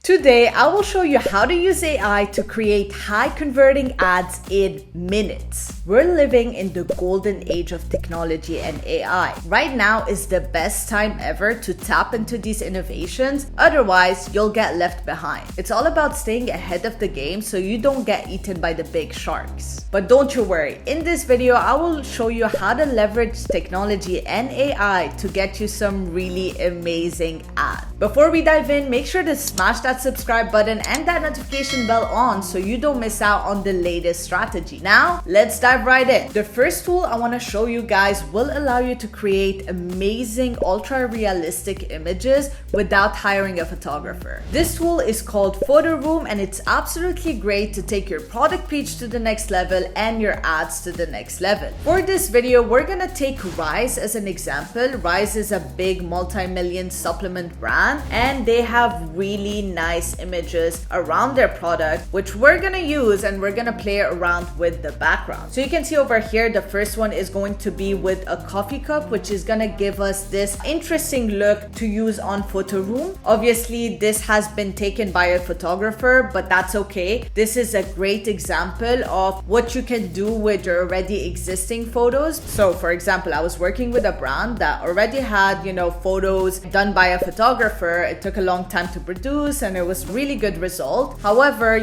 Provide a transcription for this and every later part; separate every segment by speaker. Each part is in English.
Speaker 1: Today, I will show you how to use AI to create high converting ads in minutes. We're living in the golden age of technology and AI. Right now is the best time ever to tap into these innovations, otherwise you'll get left behind. It's all about staying ahead of the game so you don't get eaten by the big sharks. But don't you worry, in this video I will show you how to leverage technology and AI to get you some really amazing ads. Before we dive in, make sure to smash that subscribe button and that notification bell on so you don't miss out on the latest strategy. Now, let's dive right in. The first tool I want to show you guys will allow you to create amazing, ultra realistic images without hiring a photographer. This tool is called Photo Room and it's absolutely great to take your product page to the next level and your ads to the next level. For this video, we're gonna take Rise as an example. Rise is a big multi-million supplement brand and they have really nice images around their product, which we're gonna use and we're gonna play around with the background. So you can see over here, the first one is going to be with a coffee cup, which is gonna give us this interesting look to use on Photo Room. Obviously, this has been taken by a photographer, but that's okay. This is a great example of what you can do with your already existing photos. So for example, I was working with a brand that already had, photos done by a photographer. It took a long time to produce and it was really good result. However,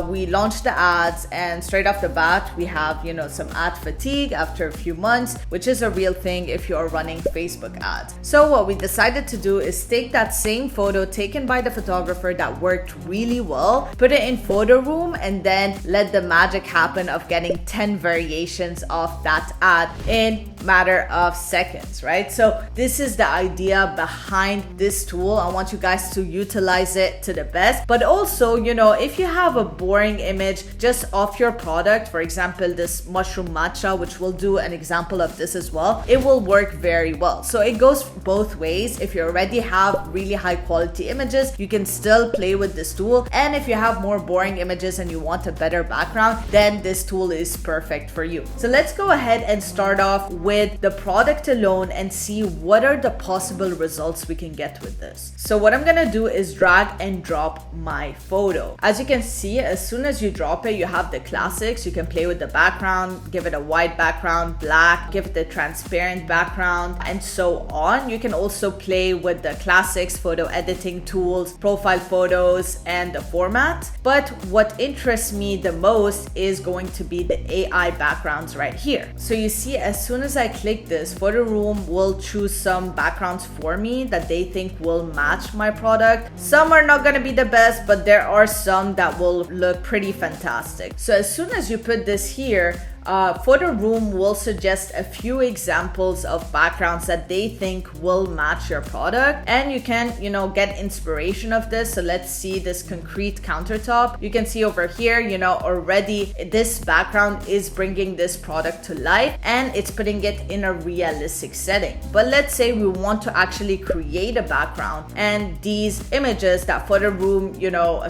Speaker 1: we launched the ads and straight off the bat, we have, some ad fatigue after a few months, which is a real thing if you're running Facebook ads. So what we decided to do is take that same photo taken by the photographer that worked really well, put it in Photo Room, and then let the magic happen of getting 10 variations of that ad in matter of seconds, right? So this is the idea behind this tool. I want you guys to utilize it to the best, but also, if you have a boring image just of your product, for example, this mushroom matcha, which we'll do an example of this as well, it will work very well. So it goes both ways. If you already have really high quality images, you can still play with this tool. And if you have more boring images and you want a better background, then this tool is perfect for you. So let's go ahead and start off with the product alone and see what are the possible results we can get with this. So what I'm gonna do is drag and drop my photo. As you can see, as soon as you drop it, you have the classics. You can play with the background, give it a white background, black, give it a transparent background, and so on. You can also play with the classics, photo editing tools, profile photos, and the format. But what interests me the most is going to be the AI backgrounds right here. So you see, as soon as I click this, Photo Room will choose some backgrounds for me that they think will match my product. Some are not gonna be the best, but there are some that will look pretty fantastic. So as soon as you put this here, Photo Room will suggest a few examples of backgrounds that they think will match your product, and you can get inspiration of this. So let's see this concrete countertop. You can see over here, already this background is bringing this product to life and it's putting it in a realistic setting. But let's say we want to actually create a background and these images that Photo Room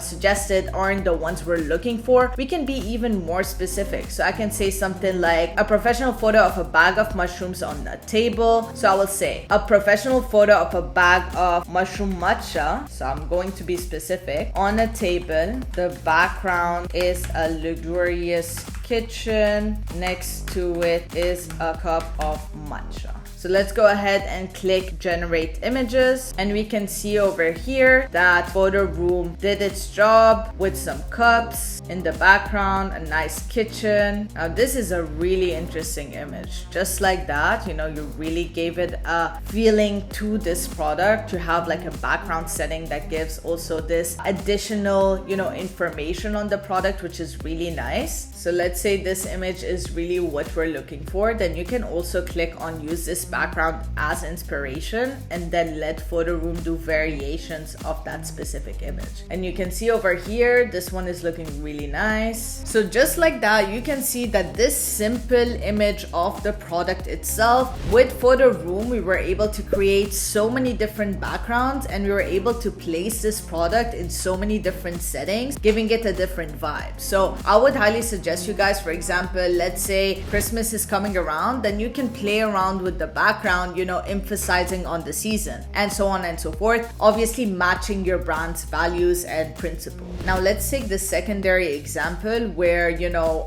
Speaker 1: suggested aren't the ones we're looking for. We can be even more specific. So I can say something like a professional photo of a bag of mushrooms on a table. So I will say a professional photo of a bag of mushroom matcha. So I'm going to be specific. On a table, the background is a luxurious kitchen. Next to it is a cup of matcha. So let's go ahead and click generate images, and we can see over here that Photo Room did its job with some cups in the background, a nice kitchen. Now this is a really interesting image. Just like that, you really gave it a feeling to this product to have like a background setting that gives also this additional, information on the product, which is really nice. So let's say this image is really what we're looking for. Then you can also click on use this background as inspiration and then let Photo Room do variations of that specific image. And you can see over here, this one is looking really nice. So just like that, you can see that this simple image of the product itself, with Photo Room, we were able to create so many different backgrounds and we were able to place this product in so many different settings, giving it a different vibe. So I would highly suggest you guys, for example, let's say Christmas is coming around, then you can play around with the background, emphasizing on the season, and so on and so forth, obviously matching your brand's values and principles. Now let's take the secondary example where,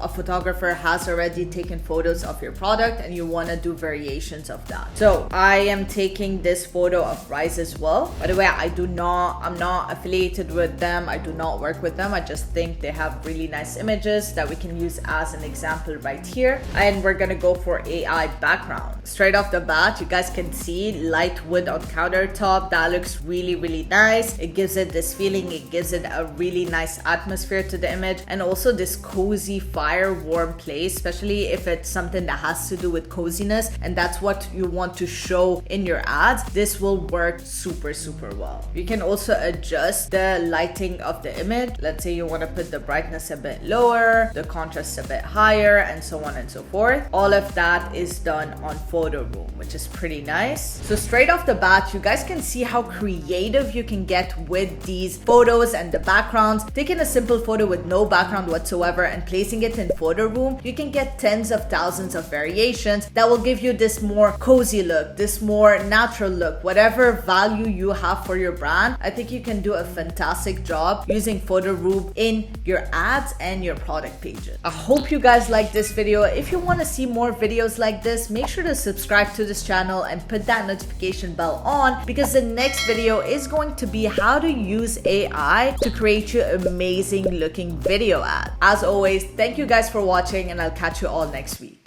Speaker 1: a photographer has already taken photos of your product and you want to do variations of that. So I am taking this photo of rice as well. By the way, I'm not affiliated with them. I do not work with them. I just think they have really nice images that we can use as an example right here. And we're gonna go for AI background. Straight off the bat, you guys can see light wood on countertop. That looks really, really nice. It gives it this feeling. It gives it a really nice atmosphere to the image, and also this cozy fire warm place, especially if it's something that has to do with coziness and that's what you want to show in your ads. This will work super, super well. You can also adjust the lighting of the image. Let's say you want to put the brightness a bit lower, the contrast a bit higher, and so on and so forth. All of that is done on Photo Room, which is pretty nice. So straight off the bat, you guys can see how creative you can get with these photos and the backgrounds. Taking a simple photo with no background whatsoever and placing it in Photo Room, you can get tens of thousands of variations that will give you this more cozy look, this more natural look, whatever value you have for your brand. I think you can do a fantastic job using Photo Room in your ads and your product pages. I hope you guys like this video. If you want to see more videos like this, make sure to subscribe to this channel and put that notification bell on, because the next video is going to be how to use AI to create you amazing looking video ads. As always, thank you guys for watching and I'll catch you all next week.